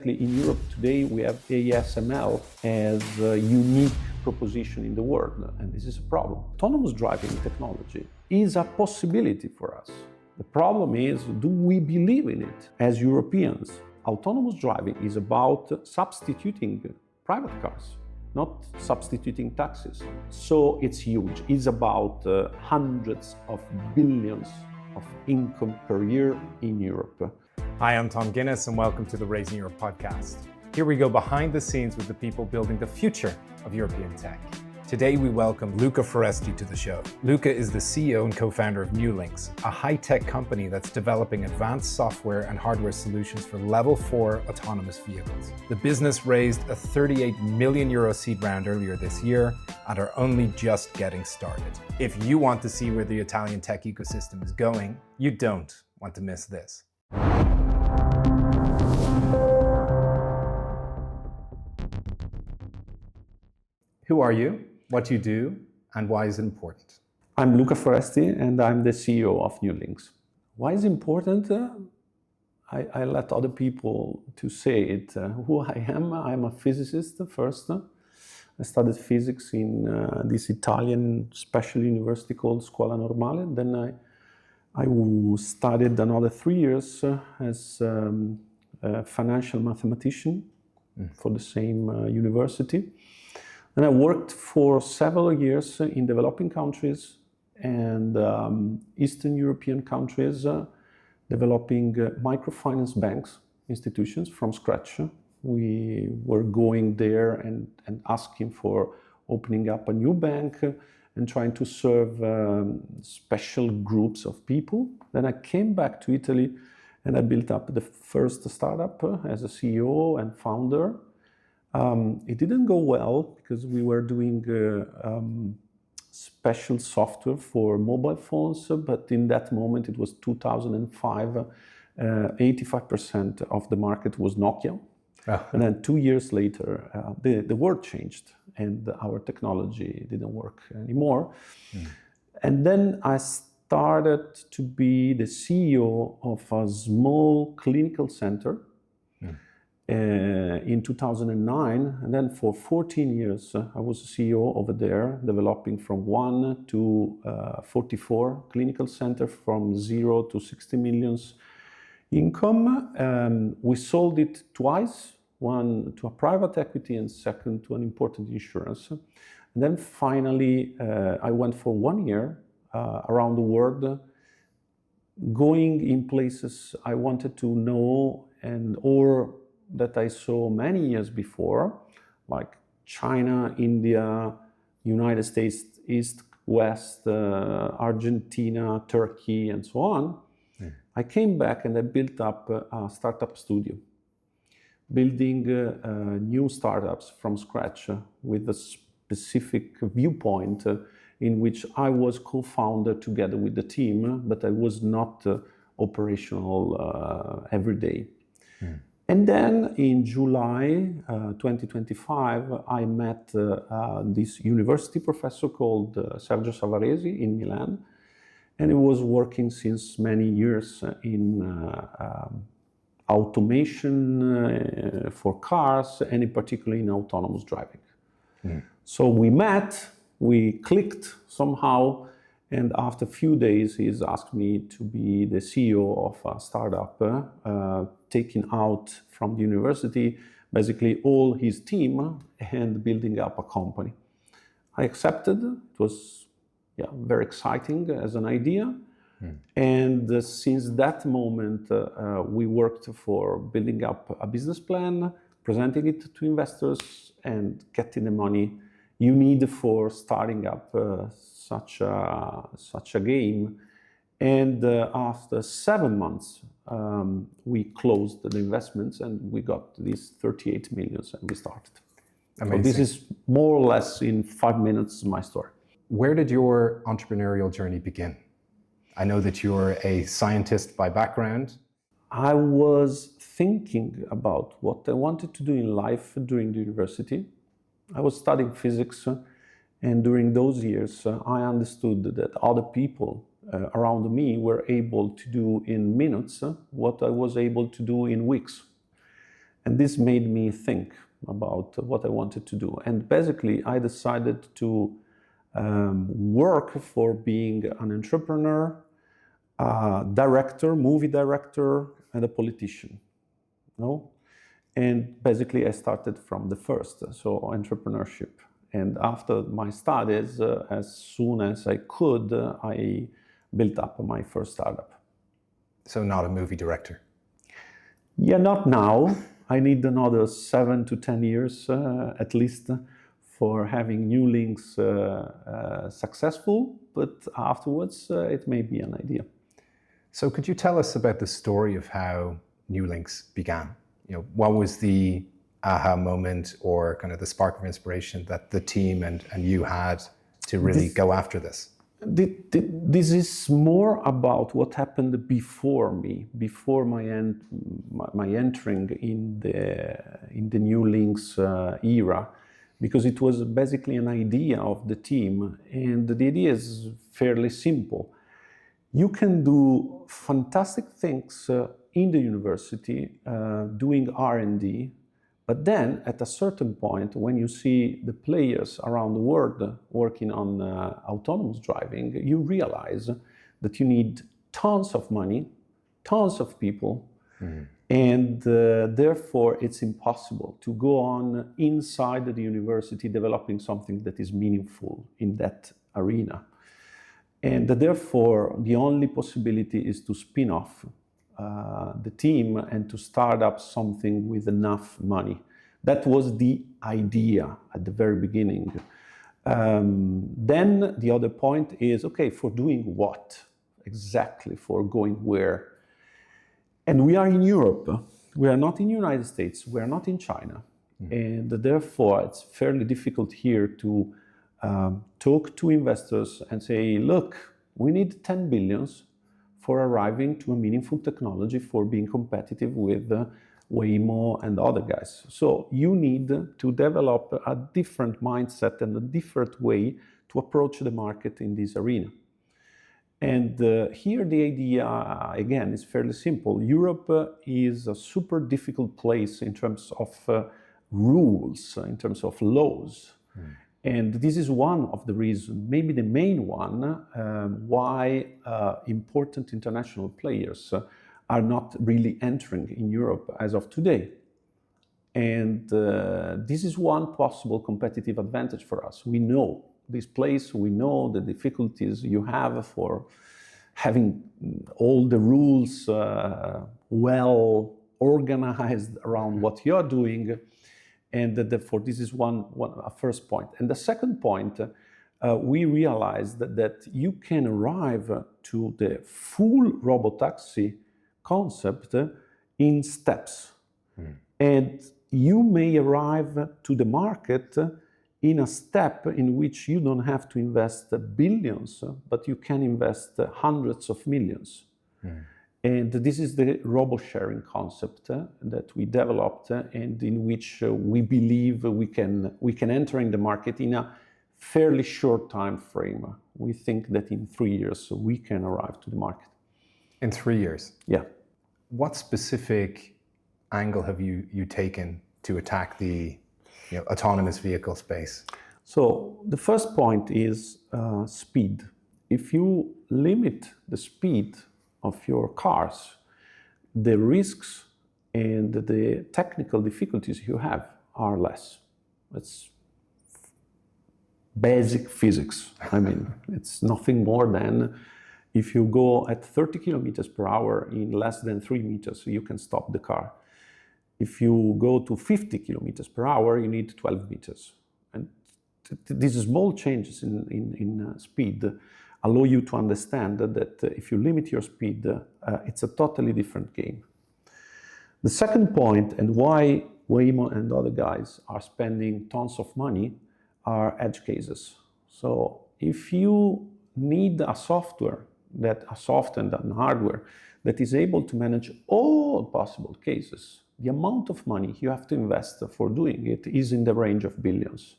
In Europe today, we have ASML as a unique proposition in the world, and this is a problem. Autonomous driving technology is a possibility for us. The problem is, do we believe in it as Europeans? Autonomous driving is about substituting private cars, not substituting taxis. So it's huge. It's about hundreds of billions of income per year in Europe. Hi, I'm Tom Guinness and welcome to the Raising Europe podcast. Here we go behind the scenes with the people building the future of European tech. Today we welcome Luca Foresti to the show. Luca is the CEO and co-founder of Niulinx, a high-tech company that's developing advanced software and hardware solutions for level 4 autonomous vehicles. The business raised a 38 million euro seed round earlier this year and are only just getting started. If you want to see where the Italian tech ecosystem is going, you don't want to miss this. Who are you, what do you do, and why is it important? I'm Luca Foresti and I'm the CEO of Niulinx. Why is it important? I let other people to say it. Who I am, I'm a physicist first. I studied physics in this Italian special university called Scuola Normale. Then I studied another 3 years as a financial mathematician for the same university. And I worked for several years in developing countries and Eastern European countries, developing microfinance banks, institutions from scratch. We were going there and asking for opening up a new bank and trying to serve special groups of people. Then I came back to Italy and I built up the first startup as a CEO and founder. It didn't go well because we were doing special software for mobile phones, but in that moment, it was 2005, 85% of the market was Nokia. Oh. And then 2 years later, the world changed and our technology didn't work anymore. And then I started to be the CEO of a small clinical center in 2009, and then for 14 years I was a CEO over there, developing from 1 to 44 clinical centers from 0 to 60 millions income. We sold it twice, one to a private equity and second to an important insurance. And then finally I went for 1 year around the world, going in places I wanted to know or that I saw many years before, like China, India, United States, East, West, Argentina, Turkey, and so on. I came back and I built up a startup studio, building new startups from scratch with a specific viewpoint in which I was co-founder together with the team, but I was not operational every day. And then in July 2025, I met this university professor called Sergio Savaresi in Milan, and he was working since many years in automation for cars, and in particular in autonomous driving. So we met, we clicked somehow, and after a few days, he's asked me to be the CEO of a startup, taking out from the university basically all his team and building up a company. I accepted. It was very exciting as an idea. And since that moment, we worked for building up a business plan, presenting it to investors, and getting the money you need for starting up such a game. And after 7 months, we closed the investments and we got these 38 millions and we started. Amazing. So this is more or less in 5 minutes my story. Where did your entrepreneurial journey begin? I know that you're a scientist by background. I was thinking about what I wanted to do in life during the university. I was studying physics, and during those years, I understood that other people around me were able to do in minutes what I was able to do in weeks. And this made me think about what I wanted to do. And basically, I decided to work for being an entrepreneur, a director, movie director, and a politician. No? And basically, I started from the first, so entrepreneurship. And after my studies, as soon as I could, I built up my first startup. So not a movie director? Yeah, not now. I need another 7 to 10 years at least for having Niulinx successful, but afterwards it may be an idea. So could you tell us about the story of how Niulinx began? What was the aha moment or kind of the spark of inspiration that the team and you had to really go after this? This is more about what happened before me, before my entering in the Niulinx era, because it was basically an idea of the team, and the idea is fairly simple. You can do fantastic things in the university, doing R&D, but then at a certain point, when you see the players around the world working on autonomous driving, you realize that you need tons of money, tons of people, and therefore it's impossible to go on inside the university developing something that is meaningful in that arena. And therefore, the only possibility is to spin off the team and to start up something with enough money. That was the idea at the very beginning. Then the other point is, okay, for doing what? Exactly, for going where? And we are in Europe. We are not in the United States. We are not in China. And therefore, it's fairly difficult here to talk to investors and say, look, we need 10 billions for arriving to a meaningful technology for being competitive with Waymo and other guys. So you need to develop a different mindset and a different way to approach the market in this arena. And here the idea, again, is fairly simple. Europe is a super difficult place in terms of rules, in terms of laws. And this is one of the reasons, maybe the main one, why important international players are not really entering in Europe as of today. And this is one possible competitive advantage for us. We know this place, we know the difficulties you have for having all the rules well organized around what you're doing. And therefore, this is a first point. And the second point, we realized that you can arrive to the full robotaxi concept in steps. And you may arrive to the market in a step in which you don't have to invest billions, but you can invest hundreds of millions. And this is the Robo-Sharing concept that we developed and in which we believe we can enter in the market in a fairly short time frame. We think that in 3 years we can arrive to the market. In 3 years? Yeah. What specific angle have you taken to attack the autonomous vehicle space? So the first point is speed. If you limit the speed of your cars, the risks and the technical difficulties you have are less. It's basic physics. I mean, it's nothing more than if you go at 30 kilometers per hour in less than 3 meters, you can stop the car. If you go to 50 kilometers per hour, you need 12 meters. And these small changes in speed allow you to understand that if you limit your speed, it's a totally different game. The second point, and why Waymo and other guys are spending tons of money, are edge cases. So if you need a software and hardware that is able to manage all possible cases, the amount of money you have to invest for doing it is in the range of billions.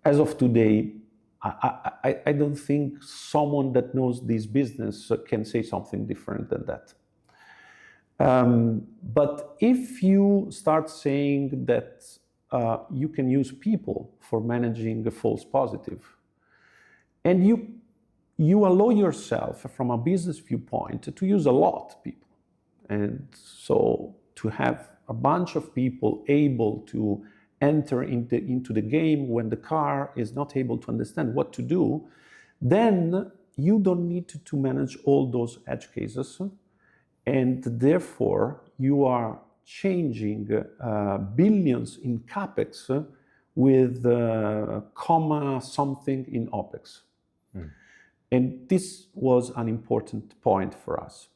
As of today, I don't think someone that knows this business can say something different than that. But if you start saying that you can use people for managing a false positive, and you allow yourself from a business viewpoint to use a lot of people, and so to have a bunch of people able to enter into the game when the car is not able to understand what to do, then you don't need to manage all those edge cases, and therefore you are changing billions in CapEx with comma something in OpEx. And this was an important point for us.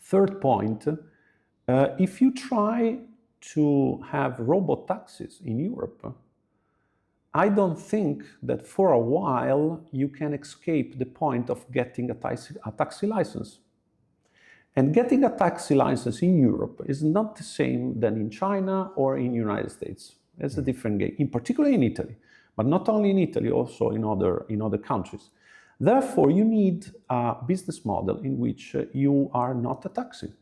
Third point, if you try to have robot taxis in Europe, I don't think that for a while you can escape the point of getting a taxi license. And getting a taxi license in Europe is not the same than in China or in the United States. It's a different game, in particular in Italy, but not only in Italy, also in other countries. Therefore, you need a business model in which you are not a taxi.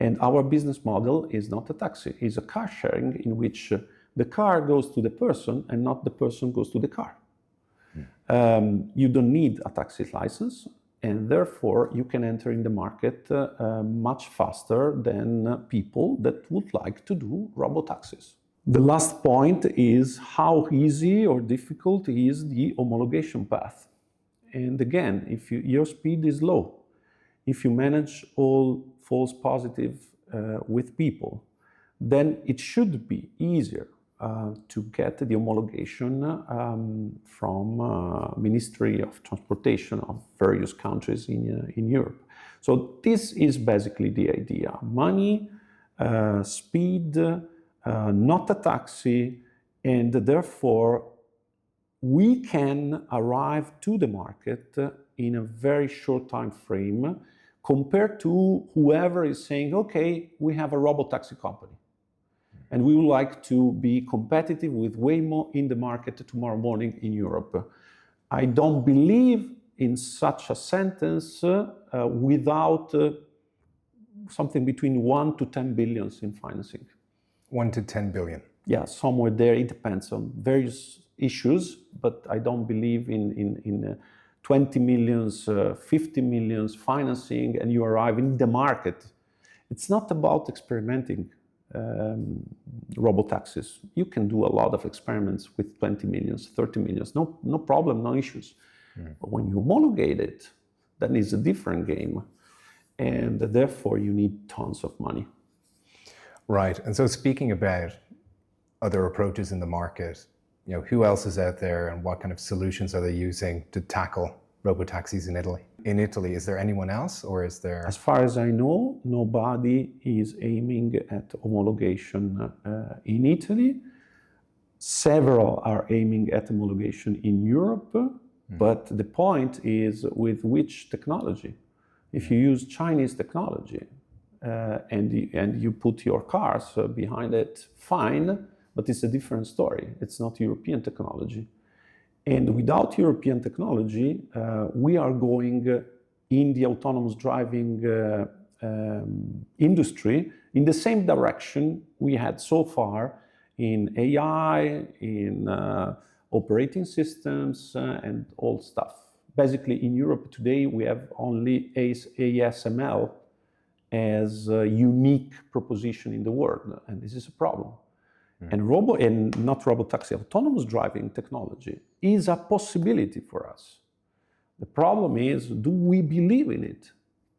And our business model is not a taxi, it's a car sharing in which the car goes to the person and not the person goes to the car. You don't need a taxi license, and therefore you can enter in the market much faster than people that would like to do robo-taxis. The last point is how easy or difficult is the homologation path. And again, if your speed is low, if you manage all false positive with people, then it should be easier to get the homologation from Ministry of Transportation of various countries in Europe. So this is basically the idea. Money, speed, not a taxi, and therefore we can arrive to the market in a very short time frame compared to whoever is saying, okay, we have a robo-taxi company and we would like to be competitive with Waymo in the market tomorrow morning in Europe. I don't believe in such a sentence without something between 1 to 10 billions in financing. 1 to 10 billion. Yeah, somewhere there. It depends on various issues, but I don't believe in 20 millions, 50 millions financing, and you arrive in the market. It's not about experimenting robo-taxis. You can do a lot of experiments with 20 millions, 30 millions, no problem, no issues. But when you homologate it, then it's a different game, and therefore you need tons of money. Right, and so speaking about other approaches in the market, who else is out there and what kind of solutions are they using to tackle robo-taxis in Italy? In Italy, is there anyone else, or is there? As far as I know, nobody is aiming at homologation in Italy. Several are aiming at homologation in Europe, but the point is with which technology. If you use Chinese technology and you put your cars behind it, fine, but it's a different story. It's not European technology. And without European technology, we are going in the autonomous driving industry in the same direction we had so far in AI, in operating systems, and all stuff. Basically, in Europe today, we have only ASML as a unique proposition in the world, and this is a problem. And not robo-taxi, autonomous driving technology is a possibility for us. The problem is, do we believe in it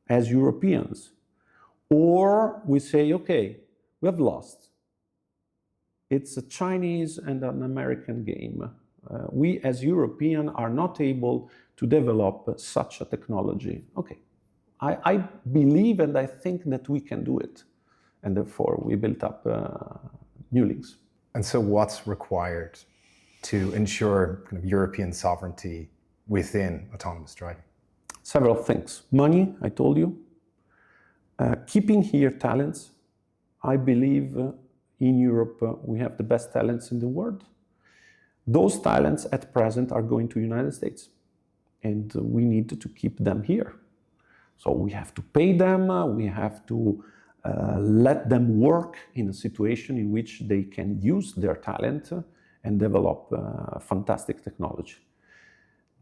as Europeans? Or we say, okay, we have lost. It's a Chinese and an American game. We as Europeans are not able to develop such a technology. Okay, I believe and I think that we can do it. And therefore we built up Niulinx. And so what's required to ensure kind of European sovereignty within autonomous driving? Several things. Money, I told you. Keeping here talents. I believe in Europe we have the best talents in the world. Those talents at present are going to the United States, and we need to keep them here. So we have to pay them, we have to let them work in a situation in which they can use their talent and develop fantastic technology.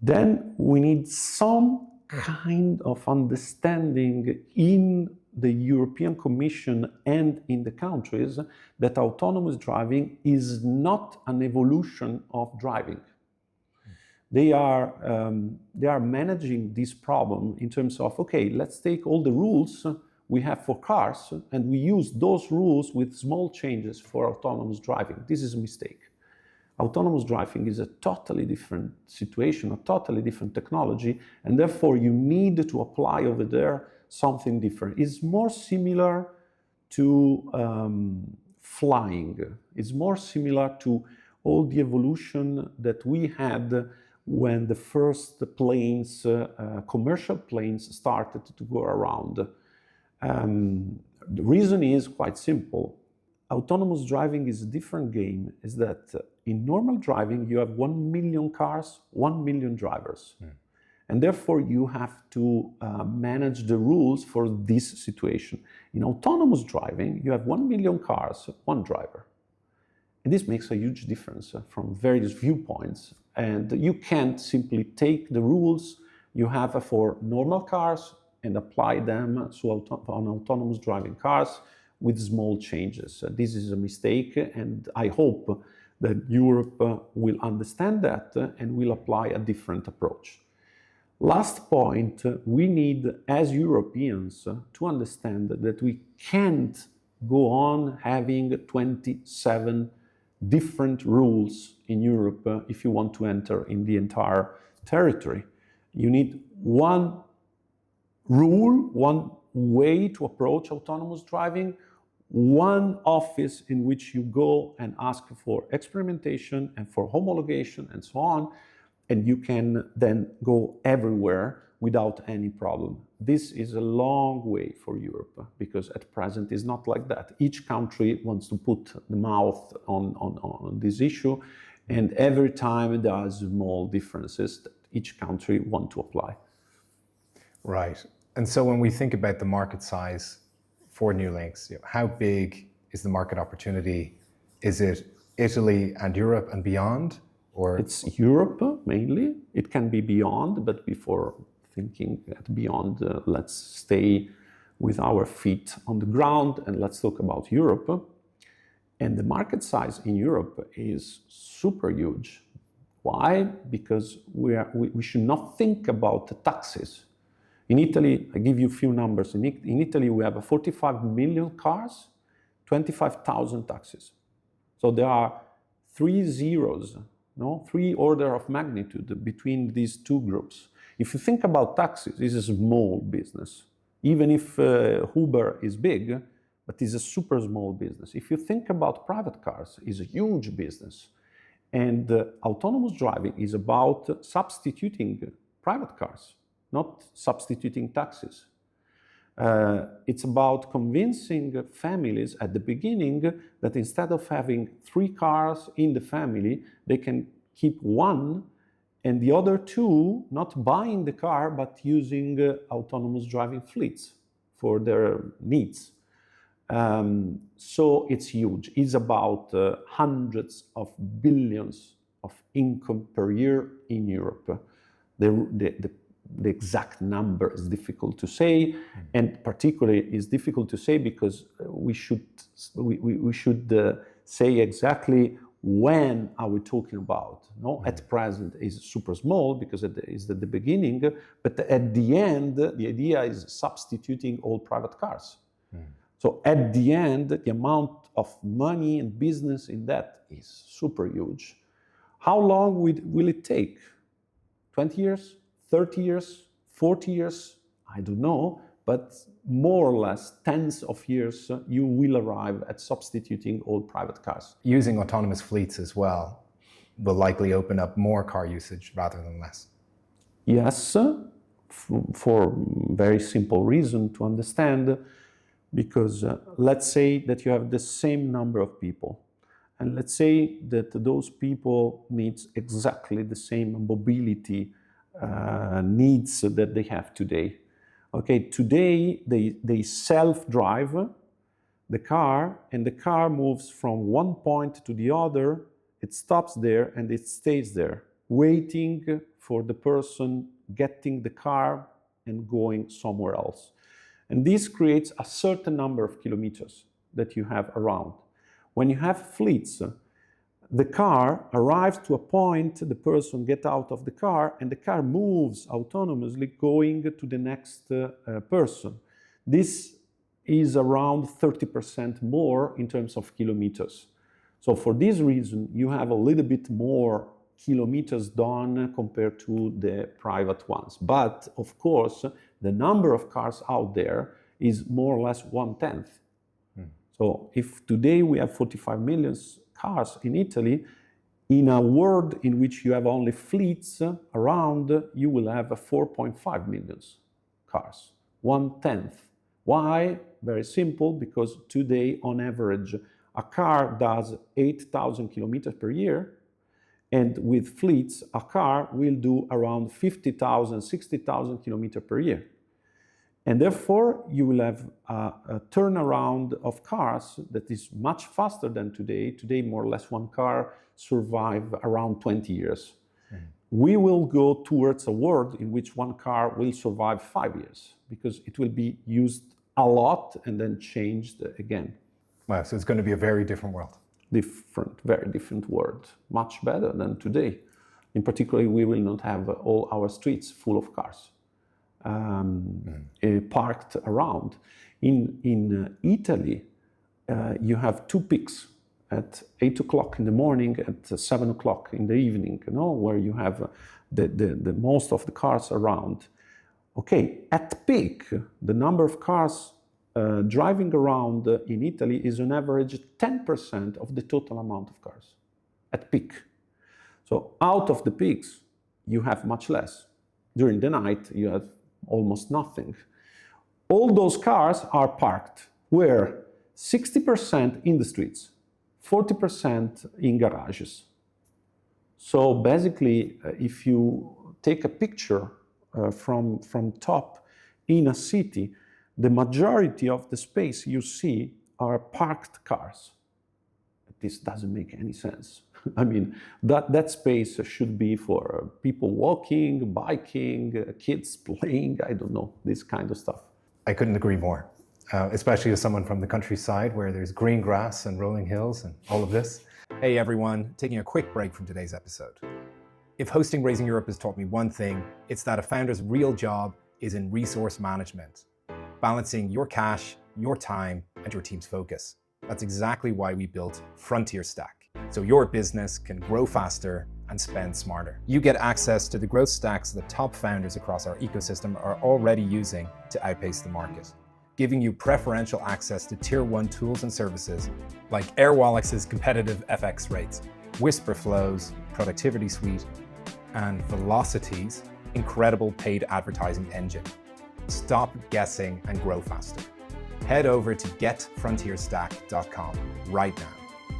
Then we need some kind of understanding in the European Commission and in the countries that autonomous driving is not an evolution of driving. They are managing this problem in terms of, okay, let's take all the rules we have for cars and we use those rules with small changes for autonomous driving. This is a mistake. Autonomous driving is a totally different situation, a totally different technology, and therefore you need to apply over there something different. It's more similar to flying. It's more similar to all the evolution that we had when the first planes, commercial planes, started to go around. The reason is quite simple. Autonomous driving is a different game, is that in normal driving, you have 1 million cars, 1 million drivers. And therefore, you have to manage the rules for this situation. In autonomous driving, you have 1 million cars, 1 driver. And this makes a huge difference from various viewpoints. And you can't simply take the rules you have for normal cars and apply them on autonomous driving cars with small changes. This is a mistake, and I hope that Europe will understand that and will apply a different approach. Last point, we need, as Europeans, to understand that we can't go on having 27 different rules in Europe if you want to enter in the entire territory. You need one rule, one way to approach autonomous driving, one office in which you go and ask for experimentation and for homologation and so on, and you can then go everywhere without any problem. This is a long way for Europe because at present it's not like that. Each country wants to put the mouth on this issue, and every time there are small differences that each country wants to apply. Right. And so when we think about the market size for Niulinx, how big is the market opportunity? Is it Italy and Europe and beyond? Or it's Europe mainly. It can be beyond, but before thinking at beyond, let's stay with our feet on the ground and let's talk about Europe. And the market size in Europe is super huge. Why? Because we should not think about the taxes. In Italy, I give you a few numbers. In Italy, we have 45 million cars, 25,000 taxis. So there are 3 zeros, 3 order of magnitude between these two groups. If you think about taxis, it's a small business. Even if Uber is big, but it's a super small business. If you think about private cars, it's a huge business. And autonomous driving is about substituting private cars, not substituting taxis. It's about convincing families at the beginning that instead of having 3 cars in the family, they can keep 1 and the other 2 not buying the car but using autonomous driving fleets for their needs. So it's huge. It's about hundreds of billions of income per year in Europe. The exact number is difficult to say, and particularly is difficult to say because we should say exactly when are we talking about. No, at present is super small because it is at the beginning, but at the end the idea is substituting all private cars. So at the end the amount of money and business in that is super huge. How long will it take? 20 years? 30 years, 40 years, I don't know, but more or less tens of years, you will arrive at substituting all private cars. Using autonomous fleets as well will likely open up more car usage rather than less. Yes, for very simple reason to understand, because let's say that you have the same number of people, and let's say that those people need exactly the same mobility needs that they have today. Okay, today they self-drive the car, and the car moves from one point to the other. It stops there and it stays there, waiting for the person getting the car and going somewhere else. And this creates a certain number of kilometers that you have around. When you have fleets, the car arrives to a point, the person gets out of the car, and the car moves autonomously going to the next person. This is around 30% more in terms of kilometers. So for this reason, you have a little bit more kilometers done compared to the private ones. But of course, the number of cars out there is more or less 1/10. So if today we have 45 million cars in Italy, in a world in which you have only fleets around, you will have 4.5 million cars, 1/10. Why? Very simple, because today, on average, a car does 8,000 kilometers per year, and with fleets, a car will do around 50,000, 60,000 kilometers per year. And therefore, you will have a turnaround of cars that is much faster than today. Today, more or less, one car survives around 20 years. We will go towards a world in which one car will survive 5 years, because it will be used a lot and then changed again. Wow, so it's going to be a very different world. Different, very different world. Much better than today. In particular, we will not have all our streets full of cars parked around. In Italy, you have two peaks at 8 o'clock in the morning, at 7 o'clock in the evening, where you have the most of the cars around. Okay, at peak, the number of cars driving around in Italy is on average 10% of the total amount of cars at peak. So out of the peaks, you have much less. During the night, you have almost nothing. All those cars are parked where 60% in the streets, 40% in garages. So basically, if you take a picture from top in a city, the majority of the space you see are parked cars. This doesn't make any sense. I mean, that space should be for people walking, biking, kids playing, I don't know, this kind of stuff. I couldn't agree more, especially as someone from the countryside where there's green grass and rolling hills and all of this. Hey everyone, taking a quick break from today's episode. If hosting Raising Europe has taught me one thing, it's that a founder's real job is in resource management, balancing your cash, your time, and your team's focus. That's exactly why we built Frontier Stack, so your business can grow faster and spend smarter. You get access to the growth stacks the top founders across our ecosystem are already using to outpace the market, giving you preferential access to tier 1 tools and services like Airwalix's competitive FX rates, Whisper Flow's productivity suite, and Velocity's incredible paid advertising engine. Stop guessing and grow faster. Head over to getfrontierstack.com right now.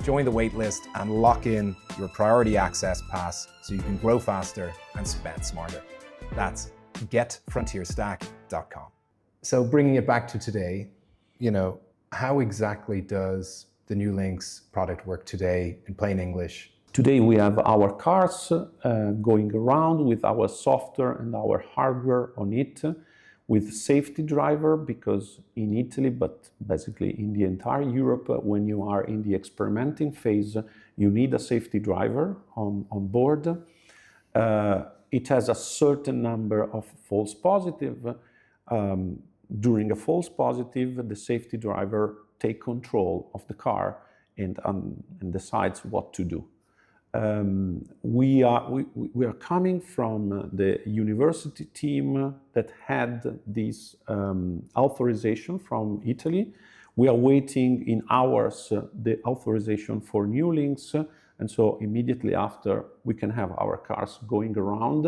Join the waitlist and lock in your priority access pass so you can grow faster and spend smarter. That's getfrontierstack.com. So bringing it back to today, how exactly does the Niulinx product work today in plain English? Today we have our cars going around with our software and our hardware on it, with safety driver, because in Italy, but basically in the entire Europe, when you are in the experimenting phase, you need a safety driver on board. It has a certain number of false positive. During a false positive, the safety driver takes control of the car and decides what to do. We are coming from the university team that had this authorization from Italy. We are waiting in hours the authorization for Niulinx, and so immediately after we can have our cars going around.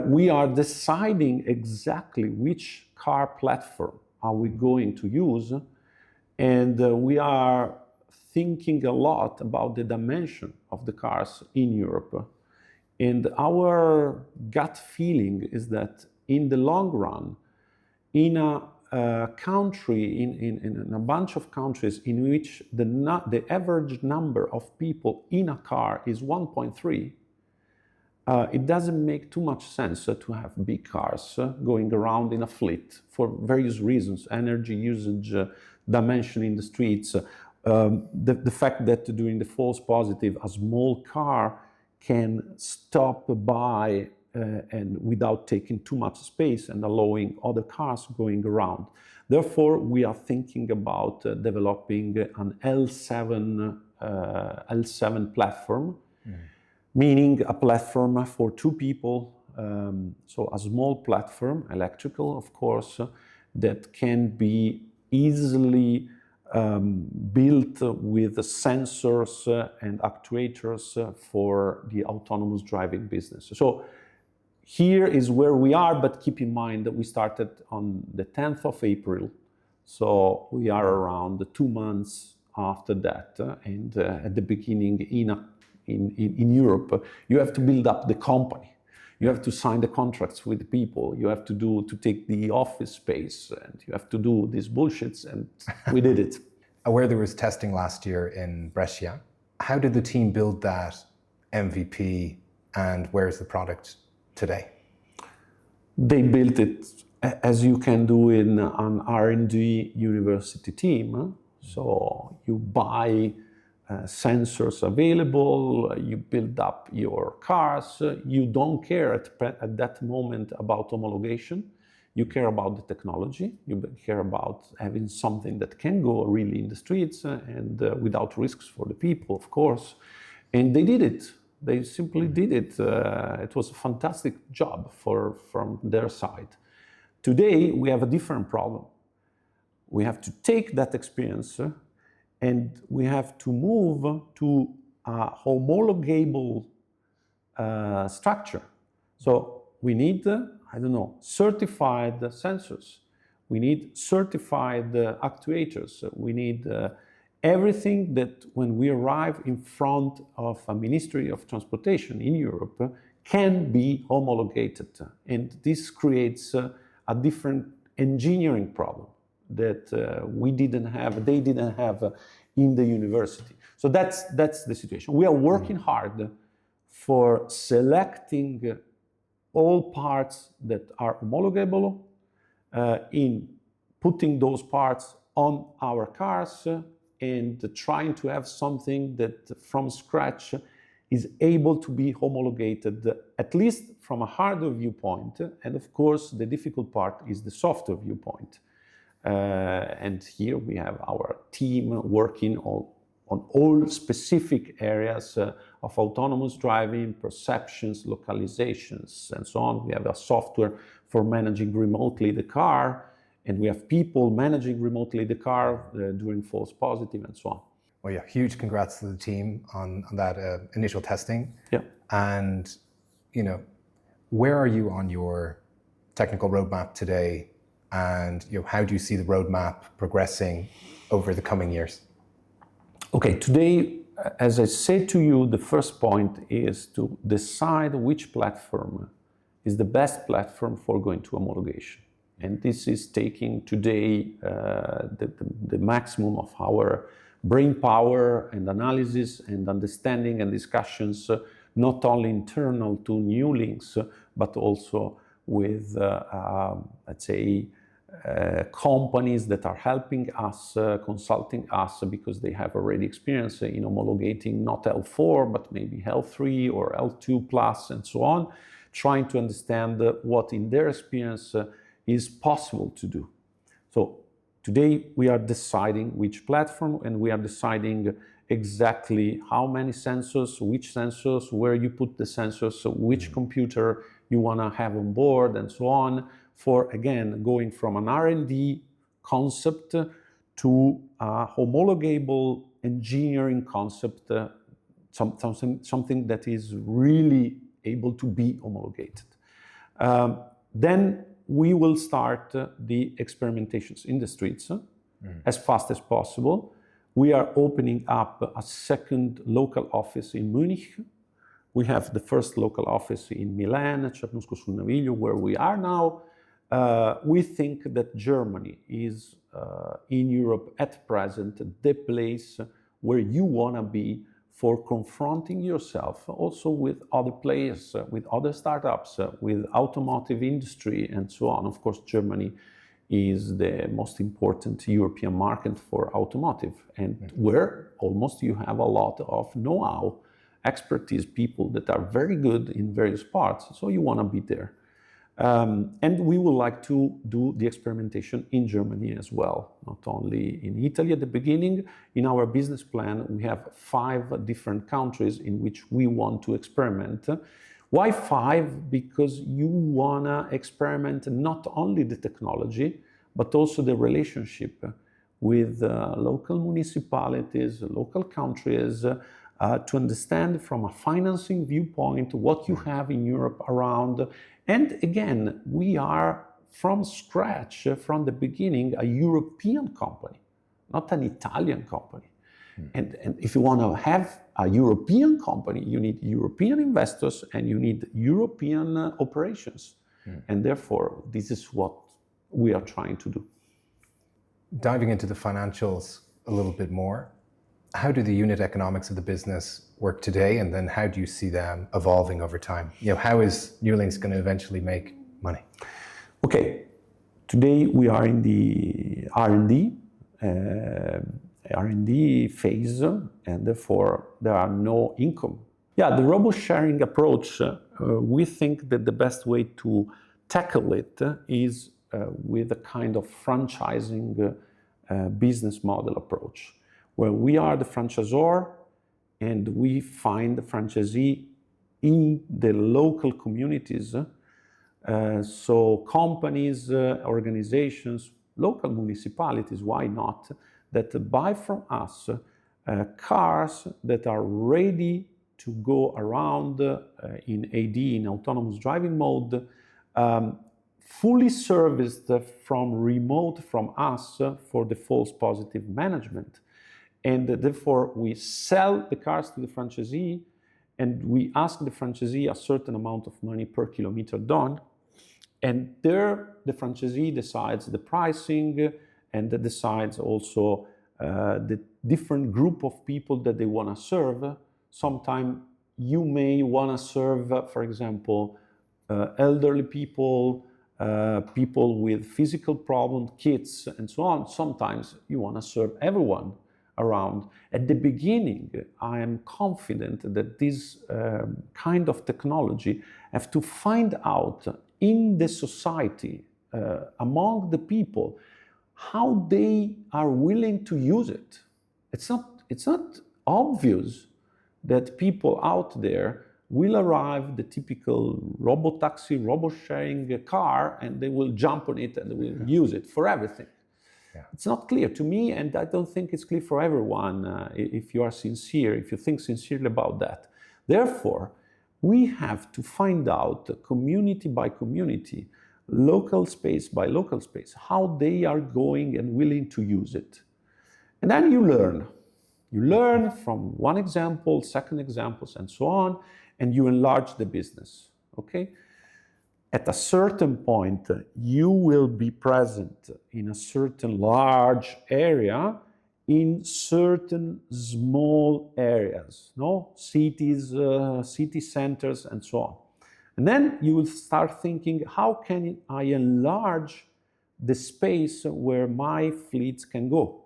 We are deciding exactly which car platform are we going to use, and we are thinking a lot about the dimension of the cars in Europe. And our gut feeling is that in the long run, in a country, in a bunch of countries in which the average number of people in a car is 1.3, it doesn't make too much sense to have big cars going around in a fleet for various reasons: energy usage, dimension in the streets, the fact that during the false positive, a small car can stop by and without taking too much space and allowing other cars going around. Therefore, we are thinking about developing an L7 platform, meaning a platform for two people, so a small platform, electrical of course, that can be easily built with sensors and actuators for the autonomous driving business. So here is where we are, but keep in mind that we started on the 10th of April. So we are around 2 months after that. And at the beginning in Europe, you have to build up the company. You have to sign the contracts with the people. You have to take the office space, and you have to do these bullshits, and we did it. Aware there was testing last year in Brescia. How did the team build that MVP, and where's the product today? They built it as you can do in an R&D university team. So you buy sensors available, you build up your cars, you don't care at that moment about homologation, you care about the technology, you care about having something that can go really in the streets and without risks for the people, of course. And they did it. They simply did it. It was a fantastic job from their side. Today, we have a different problem. We have to take that experience and we have to move to a homologable structure. So we need, certified sensors. We need certified actuators. We need everything that when we arrive in front of a Ministry of Transportation in Europe can be homologated. And this creates a different engineering problem that they didn't have in the university. So that's the situation. We are working hard for selecting all parts that are homologable, in putting those parts on our cars and trying to have something that from scratch is able to be homologated, at least from a hardware viewpoint. And of course, the difficult part is the software viewpoint. And here we have our team working on all specific areas of autonomous driving, perceptions, localizations, and so on. We have a software for managing remotely the car, and we have people managing remotely the car during false positive and so on. Well, yeah, huge congrats to the team on that initial testing. Yeah. And, where are you on your technical roadmap today? And how do you see the roadmap progressing over the coming years? Okay, today, as I said to you, the first point is to decide which platform is the best platform for going to homologation. And this is taking today the maximum of our brain power and analysis and understanding and discussions, not only internal to Niulinx, but also with, companies that are helping us, consulting us, because they have already experience in homologating not L4, but maybe L3 or L2 plus and so on, trying to understand what in their experience is possible to do. So today we are deciding which platform, and we are deciding exactly how many sensors, which sensors, where you put the sensors, so which computer you want to have on board and so on, for again going from an R&D concept to a homologable engineering concept, something that is really able to be homologated. Then we will start the experimentations in the streets as fast as possible. We are opening up a second local office in Munich. We have the first local office in Milan, Cernusco sul Naviglio, where we are now. We think that Germany is in Europe at present the place where you want to be for confronting yourself also with other players, with other startups, with automotive industry and so on. Of course, Germany is the most important European market for automotive, and where almost you have a lot of know-how, expertise, people that are very good in various parts, so you want to be there. And we would like to do the experimentation in Germany as well, not only in Italy at the beginning. In our business plan, we have 5 different countries in which we want to experiment. Why 5? Because you want to experiment not only the technology, but also the relationship with local municipalities, local countries, to understand from a financing viewpoint what you have in Europe around. And again, we are from scratch, from the beginning, a European company, not an Italian company. And if you want to have a European company, you need European investors and you need European operations. And therefore, this is what we are trying to do. Diving into the financials a little bit more, how do the unit economics of the business work today, and then how do you see them evolving over time? How is Niulinx going to eventually make money? Okay, today we are in the R&D phase, and therefore there are no income. Yeah, the Robo-Sharing approach, we think that the best way to tackle it is with a kind of franchising business model approach, where we are the franchisor and we find the franchisee in the local communities. So companies, organizations, local municipalities, why not, that buy from us cars that are ready to go around in AD, in autonomous driving mode, fully serviced from remote from us for the false positive management. And therefore, we sell the cars to the franchisee and we ask the franchisee a certain amount of money per kilometer done. And there, the franchisee decides the pricing and decides also the different group of people that they want to serve. Sometimes you may want to serve, for example, elderly people, people with physical problems, kids, and so on. Sometimes you want to serve everyone around. At the beginning, I am confident that this kind of technology have to find out in the society, among the people, how they are willing to use it. It's not obvious that people out there will arrive the typical robo-taxi, robo-sharing car, and they will jump on it and they will use it for everything. Yeah. It's not clear to me, and I don't think it's clear for everyone if you are sincere, if you think sincerely about that. Therefore, we have to find out community by community, local space by local space, how they are going and willing to use it. And then you learn. You learn from one example, second examples, and so on, and you enlarge the business, okay? At a certain point, you will be present in a certain large area in certain small areas, no? Cities, city centers, and so on. And then you will start thinking, how can I enlarge the space where my fleets can go?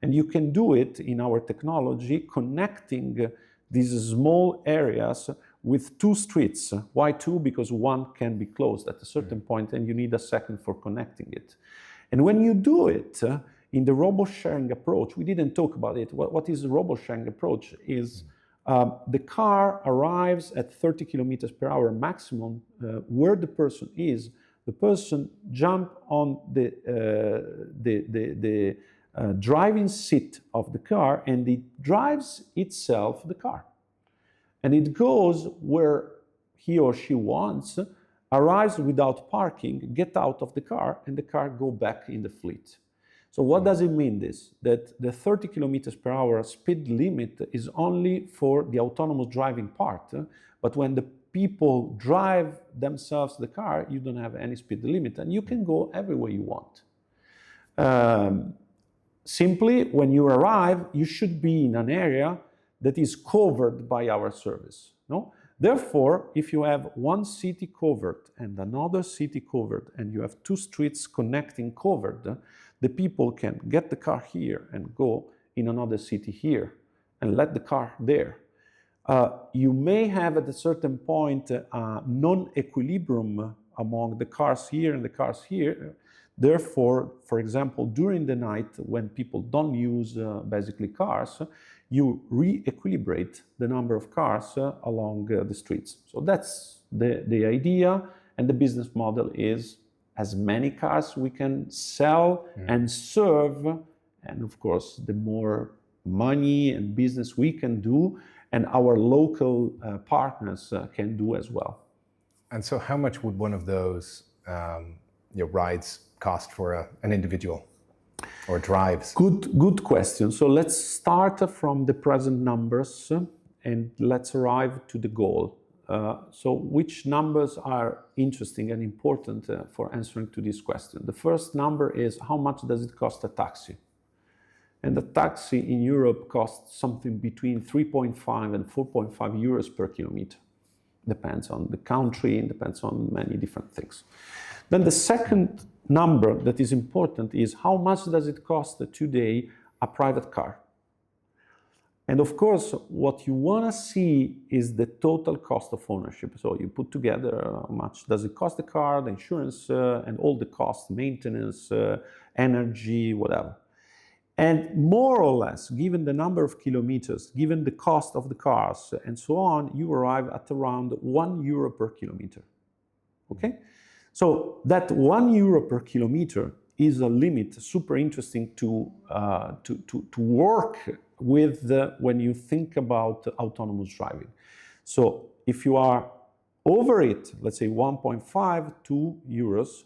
And you can do it in our technology, connecting these small areas with 2 streets. Why 2? Because one can be closed at a certain point and you need a second for connecting it. And when you do it in the robo-sharing approach, we didn't talk about it. What is the robo-sharing approach is the car arrives at 30 kilometers per hour maximum where the person is. The person jumps on the driving seat of the car and it drives itself the car. And it goes where he or she wants, arrives without parking, get out of the car, and the car go back in the fleet. So what does it mean this? That the 30 kilometers per hour speed limit is only for the autonomous driving part, but when the people drive themselves the car, you don't have any speed limit, and you can go everywhere you want. Simply, when you arrive, you should be in an area that is covered by our service. No? Therefore, if you have one city covered and another city covered, and you have two streets connecting covered, the people can get the car here and go in another city here and let the car there. You may have at a certain point a non-equilibrium among the cars here and the cars here. Therefore, for example, during the night when people don't use basically cars, you re-equilibrate the number of cars along the streets. So that's the idea, and the business model is as many cars we can sell and serve, and of course the more money and business we can do and our local partners can do as well. And so how much would one of those rides cost for an individual, or drives? Good question. So let's start from the present numbers and let's arrive to the goal. So which numbers are interesting and important for answering to this question? The first number is how much does it cost a taxi? And the taxi in Europe costs something between 3.5 and 4.5 euros per kilometer. Depends on the country and depends on many different things. Then the second number that is important is how much does it cost today a private car? And of course, what you want to see is the total cost of ownership. So you put together how much does it cost the car, the insurance, and all the costs, maintenance, energy, whatever. And more or less, given the number of kilometers, given the cost of the cars, and so on, you arrive at around €1 per kilometer. Okay? So that €1 per kilometer is a limit super interesting to work with when you think about autonomous driving. So if you are over it, let's say 1.5, 2 euros,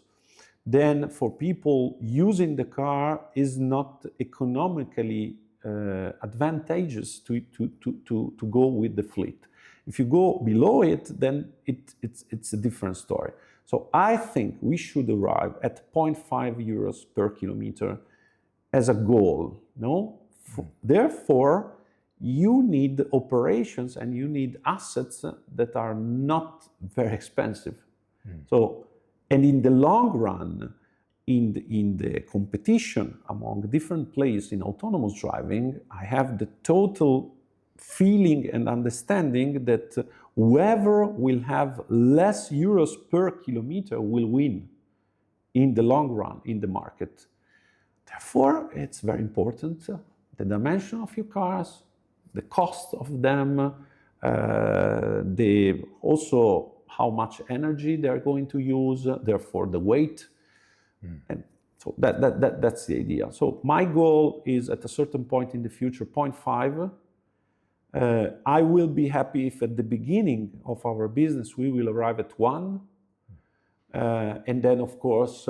then for people using the car is not economically advantageous to go with the fleet. If you go below it, then it's a different story. So I think we should arrive at 0.5 euros per kilometer as a goal. No? Therefore, you need operations and you need assets that are not very expensive. So, and in the long run, in the competition among different players in autonomous driving, I have the total feeling and understanding that whoever will have less euros per kilometer will win in the long run in the market. Therefore, it's very important, the dimension of your cars, the cost of them, also how much energy they're going to use, therefore the weight. And so that's the idea. So my goal is at a certain point in the future, 0.5. I will be happy if at the beginning of our business we will arrive at 1. And then of course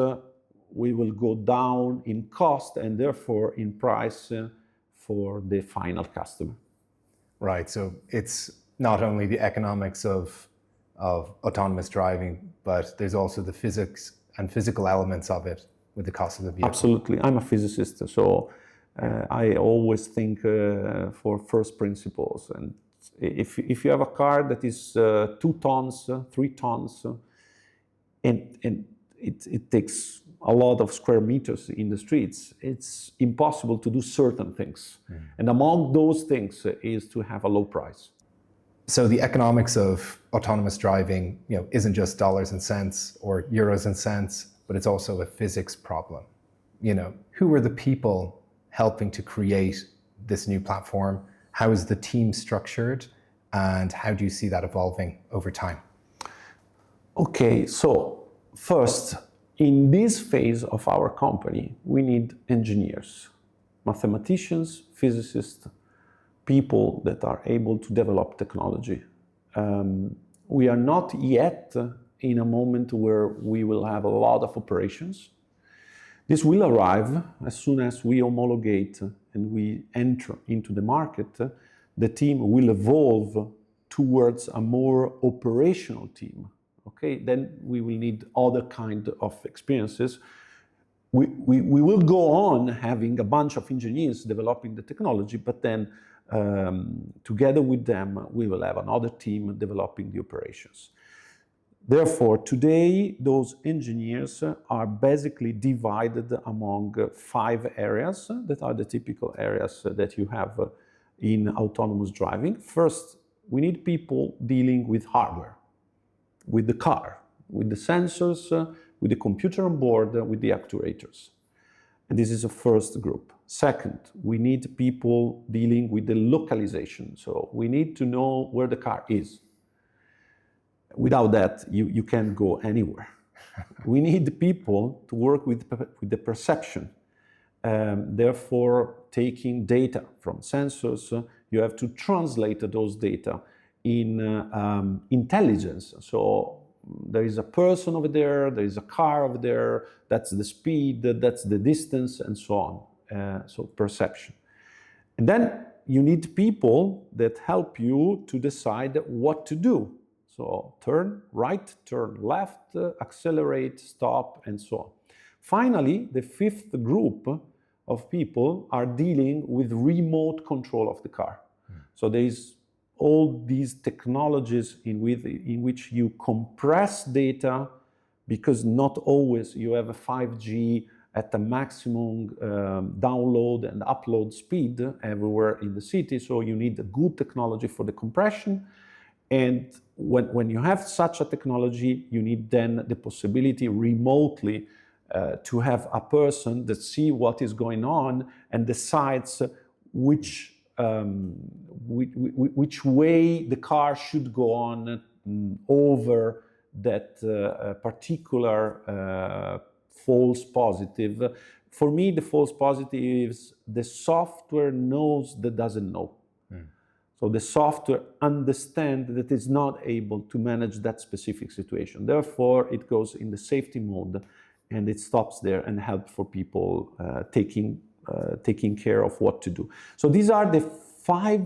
we will go down in cost and therefore in price for the final customer. Right, so it's not only the economics of autonomous driving, but there's also the physics and physical elements of it with the cost of the vehicle. Absolutely, I'm a physicist, so I always think for first principles. And if you have a car that is 2 tons, 3 tons, and it takes a lot of square meters in the streets, it's impossible to do certain things. And among those things is to have a low price. So the economics of autonomous driving, isn't just dollars and cents or euros and cents, but it's also a physics problem. Who are the people helping to create this new platform? How is the team structured? And how do you see that evolving over time? Okay, so first, in this phase of our company, we need engineers, mathematicians, physicists, people that are able to develop technology. We are not yet in a moment where we will have a lot of operations. This will arrive as soon as we homologate and we enter into the market. The team will evolve towards a more operational team, okay, then we will need other kind of experiences. We will go on having a bunch of engineers developing the technology, but then together with them, we will have another team developing the operations. Therefore, today, those engineers are basically divided among 5 areas that are the typical areas that you have in autonomous driving. First, we need people dealing with hardware, with the car, with the sensors, with the computer on board, with the actuators. And this is the first group. Second, we need people dealing with the localization. So we need to know where the car is. Without that, you can't go anywhere. We need people to work with the perception. Therefore, taking data from sensors, you have to translate those data in intelligence. So there is a person over there, there is a car over there, that's the speed, that's the distance, and so on. So perception. And then you need people that help you to decide what to do. So turn right, turn left, accelerate, stop, and so on. Finally, the 5th group of people are dealing with remote control of the car. So there is all these technologies in which you compress data, because not always you have a 5G at the maximum download and upload speed everywhere in the city. So you need a good technology for the compression. And when you have such a technology, you need then the possibility remotely to have a person that see what is going on and decides which way the car should go on over that particular false positive. For me, the false positive is the software knows that doesn't know. So the software understands that it's not able to manage that specific situation. Therefore, it goes in the safety mode and it stops there and helps for people taking care of what to do. So these are the 5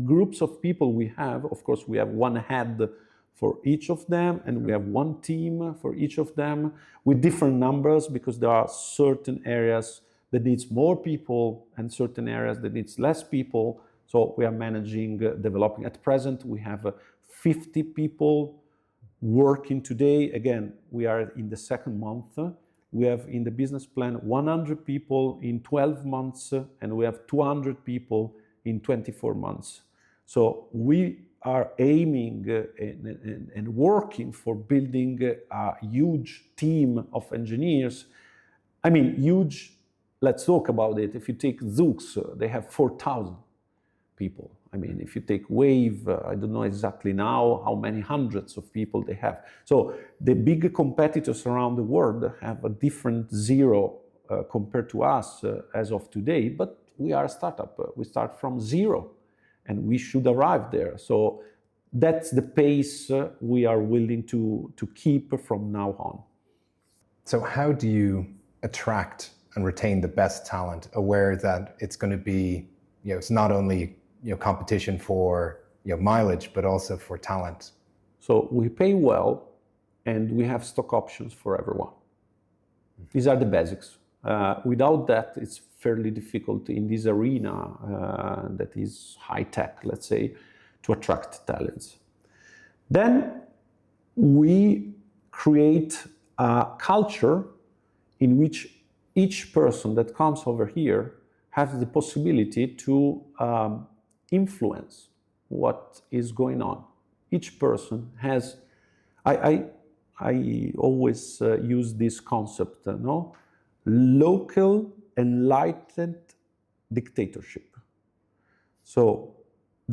groups of people we have. Of course, we have one head for each of them, and we have one team for each of them with different numbers, because there are certain areas that needs more people and certain areas that needs less people. So we are managing, developing. At present, we have 50 people working today. Again, we are in the 2nd month. We have in the business plan 100 people in 12 months, and we have 200 people in 24 months. So we are aiming and working for building a huge team of engineers. I mean, huge, let's talk about it. If you take Zoox, they have 4,000. People. I mean, if you take Wave, I don't know exactly now how many hundreds of people they have. So the big competitors around the world have a different zero compared to us as of today, but we are a startup. We start from 0 and we should arrive there. So that's the pace we are willing to keep from now on. So how do you attract and retain the best talent, aware that it's going to be, it's not only competition for mileage, but also for talent? So we pay well, and we have stock options for everyone. These are the basics. Without that, it's fairly difficult in this arena that is high tech, let's say, to attract talents. Then we create a culture in which each person that comes over here has the possibility to influence what is going on. Each person has, I always use this concept, local enlightened dictatorship. So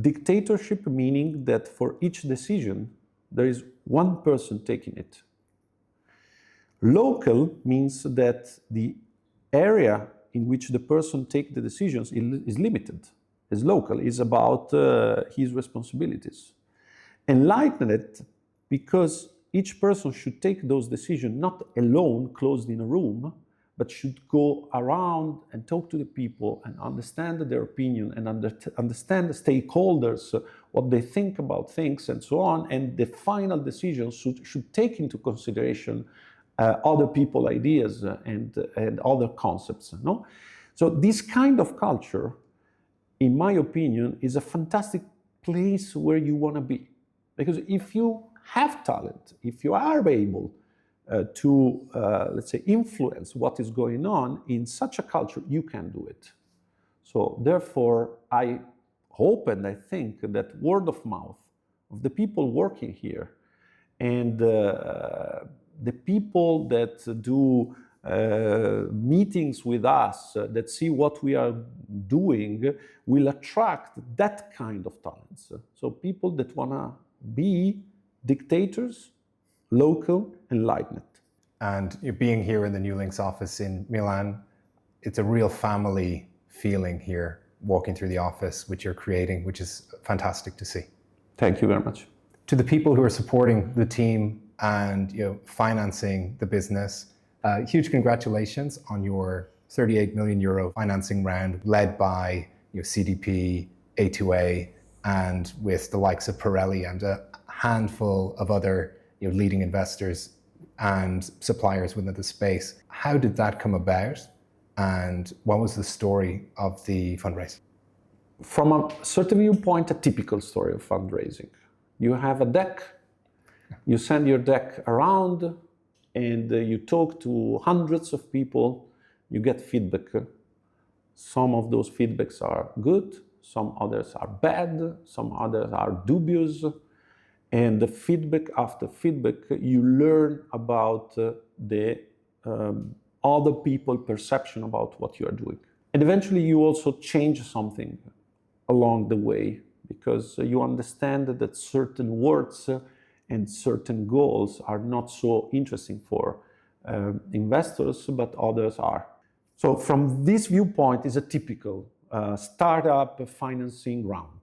dictatorship meaning that for each decision, there is one person taking it. Local means that the area in which the person takes the decisions is limited. Is local, is about his responsibilities. Enlightened, because each person should take those decisions not alone, closed in a room, but should go around and talk to the people and understand their opinion and understand the stakeholders, what they think about things and so on, and the final decisions should take into consideration other people's ideas and other concepts. No? So this kind of culture, in my opinion, is a fantastic place where you want to be. Because if you have talent, if you are able to, let's say, influence what is going on in such a culture, you can do it. So therefore, I hope and I think that word of mouth of the people working here and the people that do meetings with us, that see what we are doing, will attract that kind of talents. So people that want to be dictators, local, enlightened. And you're being here in the Niulinx office in Milan, it's a real family feeling here, walking through the office, which you're creating, which is fantastic to see. Thank you very much. To the people who are supporting the team and financing the business, huge congratulations on your 38 million euro financing round led by CDP, A2A, and with the likes of Pirelli and a handful of other leading investors and suppliers within the space. How did that come about, and what was the story of the fundraising? From a certain viewpoint, a typical story of fundraising. You have a deck, you send your deck around, and you talk to hundreds of people, you get feedback. Some of those feedbacks are good, some others are bad, some others are dubious. And the feedback after feedback, you learn about the other people's perception about what you are doing. And eventually you also change something along the way, because you understand that certain words and certain goals are not so interesting for investors, but others are. So from this viewpoint is a typical startup financing round.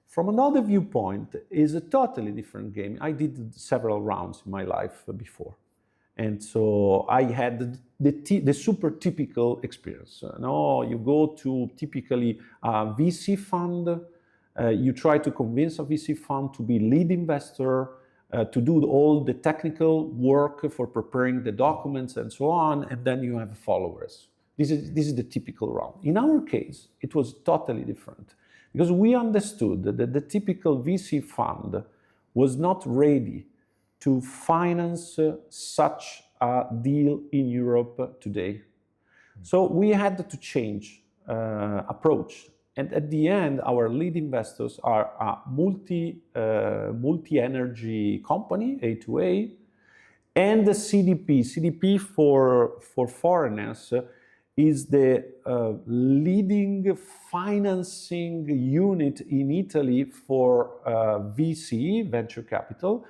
From another viewpoint is a totally different game. I did several rounds in my life before. And so I had the super typical experience. You go to typically a VC fund, you try to convince a VC fund to be lead investor, to do all the technical work for preparing the documents and so on, and then you have followers. This is the typical round. In our case, it was totally different, because we understood that the typical VC fund was not ready to finance such a deal in Europe today. So we had to change approach. And at the end, our lead investors are a multi-energy company, A2A, and the CDP. CDP for foreigners is the leading financing unit in Italy for VC, venture capital,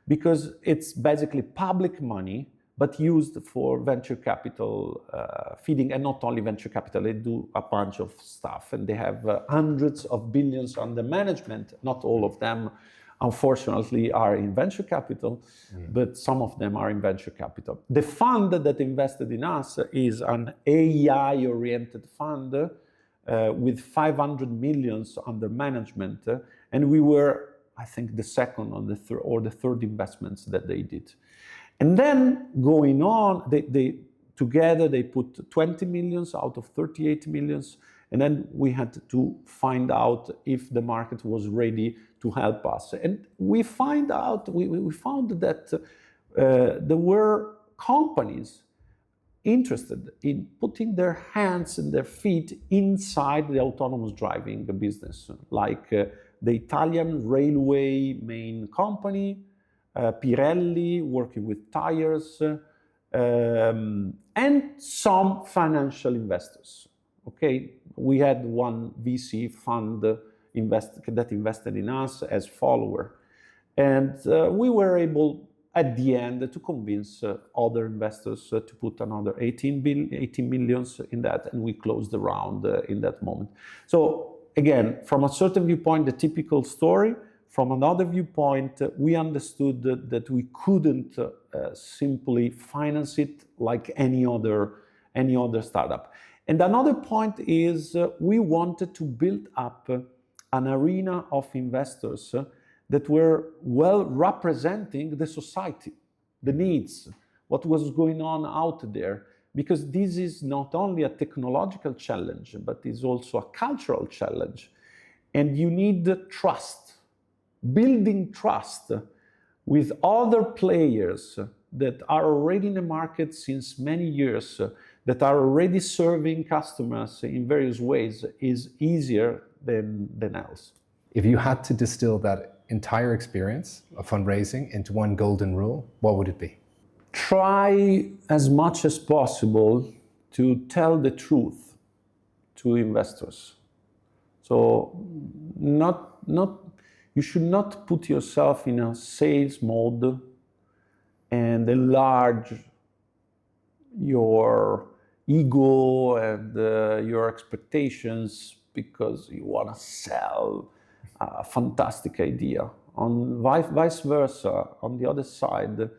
because it's basically public money, but used for venture capital feeding, and not only venture capital, they do a bunch of stuff, and they have hundreds of billions under management. Not all of them, unfortunately, are in venture capital, but some of them are in venture capital. The fund that invested in us is an AI-oriented fund with 500 millions under management, and we were, I think, the second or the third investments that they did. And then going on, they together they put 20 millions out of 38 millions, and then we had to find out if the market was ready to help us. And we found that there were companies interested in putting their hands and their feet inside the autonomous driving business, like the Italian railway main company, Pirelli, working with tires, and some financial investors. Okay, we had one VC fund that invested in us as follower, and we were able at the end to convince other investors to put another 18 millions in that, and we closed the round in that moment. So again, from a certain viewpoint, the typical story. from another viewpoint, we understood that we couldn't simply finance it like any other startup. And another point is we wanted to build up an arena of investors that were well representing the society, the needs, what was going on out there, because this is not only a technological challenge, but is also a cultural challenge. And you need trust, building trust with other players that are already in the market since many years, that are already serving customers in various ways, is easier than else. If you had to distill that entire experience of fundraising into one golden rule, what would it be? Try as much as possible to tell the truth to investors. So you should not put yourself in a sales mode and enlarge your ego and your expectations because you want to sell a fantastic idea. On vice versa, on the other side,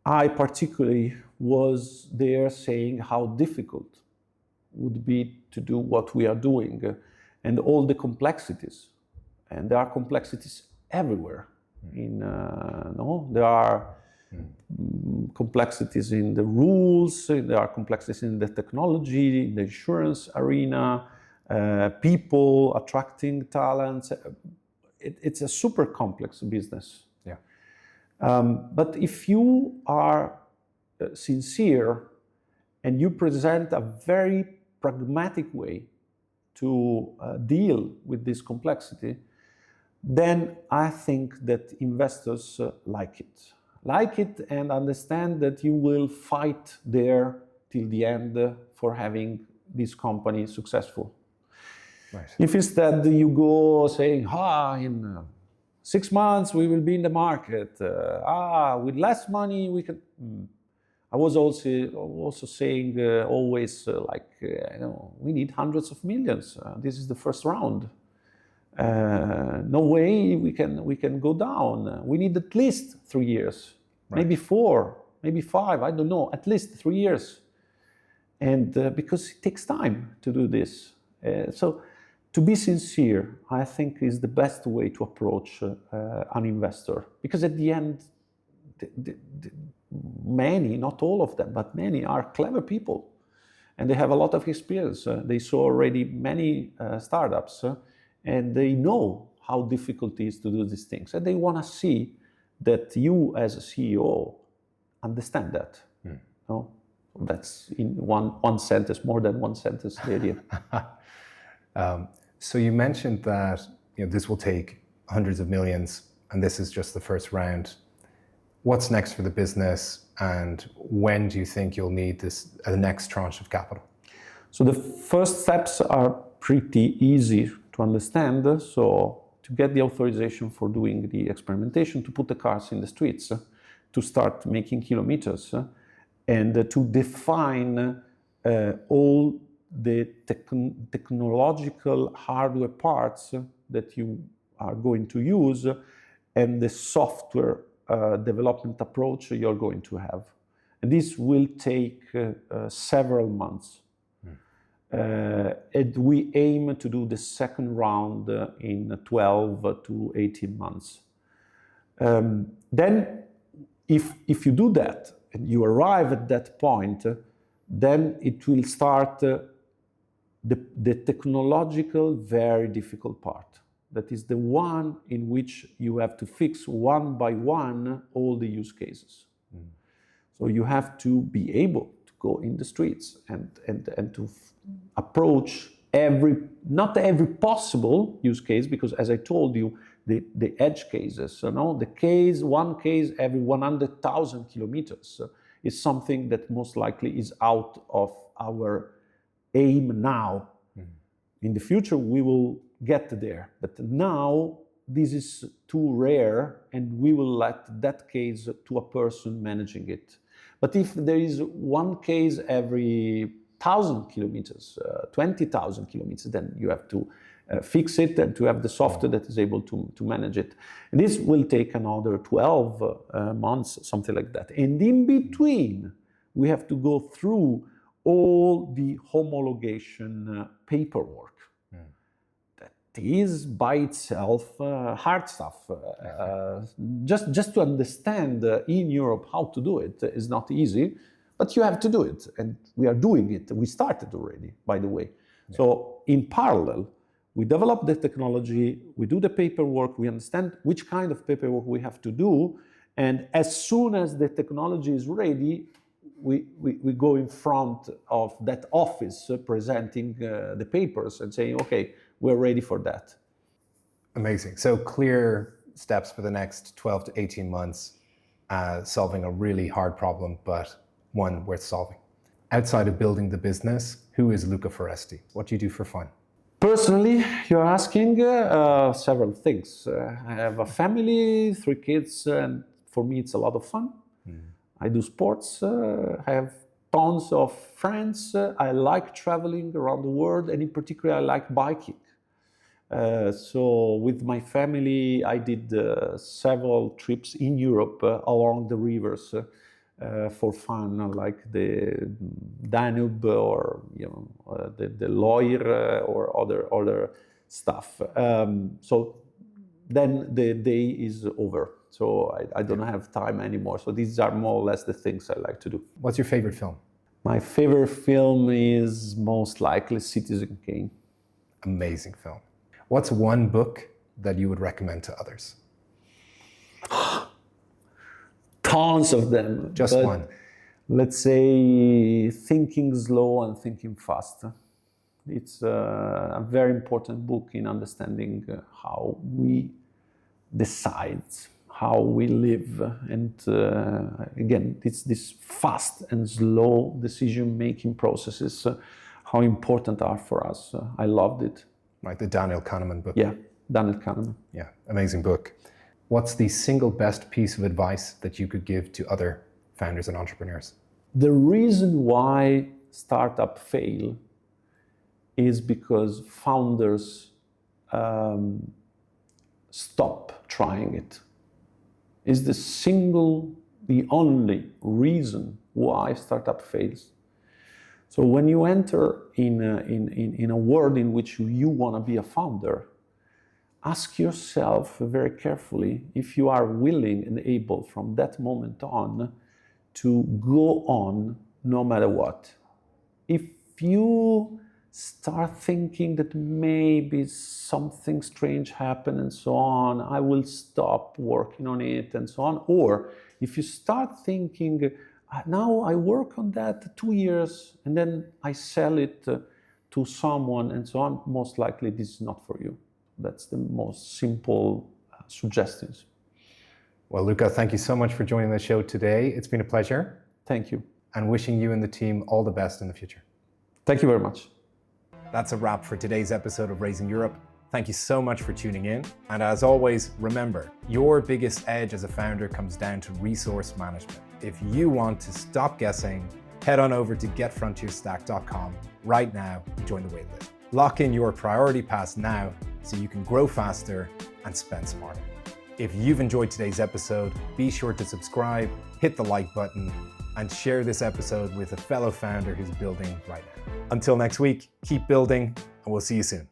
I particularly was there saying how difficult would be to do what we are doing and all the complexities. And there are complexities everywhere. There are complexities in the rules, there are complexities in the technology, in the insurance arena, people attracting talents. It's a super complex business. Yeah. But if you are sincere and you present a very pragmatic way to deal with this complexity, then I think that investors like it and understand that you will fight there till the end for having this company successful. Right. If instead you go saying, in 6 months we will be in the market, with less money we can. I was also saying always we need hundreds of millions. This is the first round. No way we can go down. We need at least 3 years, right. Maybe 4, maybe 5. I don't know. At least 3 years, and because it takes time to do this. So, to be sincere, I think is the best way to approach an investor, because at the end, many, not all of them, but many are clever people, and they have a lot of experience. They saw already many startups. And they know how difficult it is to do these things. And they want to see that you as a CEO understand that. No? That's in one sentence, more than one sentence, the idea. So you mentioned that this will take hundreds of millions, and this is just the first round. What's next for the business, and when do you think you'll need the next tranche of capital? So the first steps are pretty easy to understand. So to get the authorization for doing the experimentation, to put the cars in the streets, to start making kilometers, and to define all the technological hardware parts that you are going to use and the software development approach you're going to have. And this will take several months. And we aim to do the second round in 12 to 18 months. Then, if you do that and you arrive at that point, then it will start the technological, very difficult part. That is the one in which you have to fix one by one all the use cases. So you have to be able to go in the streets and to approach not every possible use case, because as I told you, the edge cases, one case every 100,000 kilometers is something that most likely is out of our aim now. In the future, we will get there, but now this is too rare, and we will let that case to a person managing it. But if there is one case every 1,000 kilometers, 20,000 kilometers, then you have to fix it and to have the software that is able to manage it. And this will take another 12 months, something like that. And in between, we have to go through all the homologation paperwork. That is by itself hard stuff. Just to understand in Europe how to do it is not easy, but you have to do it. And we are doing it. We started already, by the way. Yeah. So in parallel, we develop the technology, we do the paperwork, we understand which kind of paperwork we have to do, and as soon as the technology is ready, we go in front of that office presenting the papers and saying, okay, we're ready for that. Amazing. So clear steps for the next 12 to 18 months, solving a really hard problem, but one worth solving. Outside of building the business, who is Luca Foresti? What do you do for fun? Personally, you're asking several things. I have a family, 3 kids, and for me it's a lot of fun. I do sports, I have tons of friends. I like traveling around the world, and in particular I like biking. So with my family, I did several trips in Europe along the rivers for fun, like the Danube or the Loire or other stuff. So then the day is over. So I don't have time anymore. So these are more or less the things I like to do. What's your favorite film? My favorite film is most likely Citizen Kane. Amazing film. What's one book that you would recommend to others? Tons of them. Just one. Let's say Thinking Slow and Thinking Fast. It's a very important book in understanding how we decide, how we live. And again, it's this fast and slow decision-making processes, how important are for us. I loved it. Like the Daniel Kahneman book. Yeah, Daniel Kahneman. Yeah, amazing book. What's the single best piece of advice that you could give to other founders and entrepreneurs? The reason why startups fail is because founders stop trying it. It's the only reason why startup fails. So when you enter in a world in which you want to be a founder, ask yourself very carefully if you are willing and able from that moment on to go on no matter what. If you start thinking that maybe something strange happened and so on, I will stop working on it and so on. Or if you start thinking, now I work on that 2 years and then I sell it to someone and so on, most likely this is not for you. That's the most simple suggestions. Well, Luca, thank you so much for joining the show today. It's been a pleasure. Thank you. And wishing you and the team all the best in the future. Thank you very much. That's a wrap for today's episode of Raising Europe. Thank you so much for tuning in. And as always, remember, your biggest edge as a founder comes down to resource management. If you want to stop guessing, head on over to getfrontierstack.com right now and join the waitlist. Lock in your priority pass now so you can grow faster and spend smarter. If you've enjoyed today's episode, be sure to subscribe, hit the like button, and share this episode with a fellow founder who's building right now. Until next week, keep building, and we'll see you soon.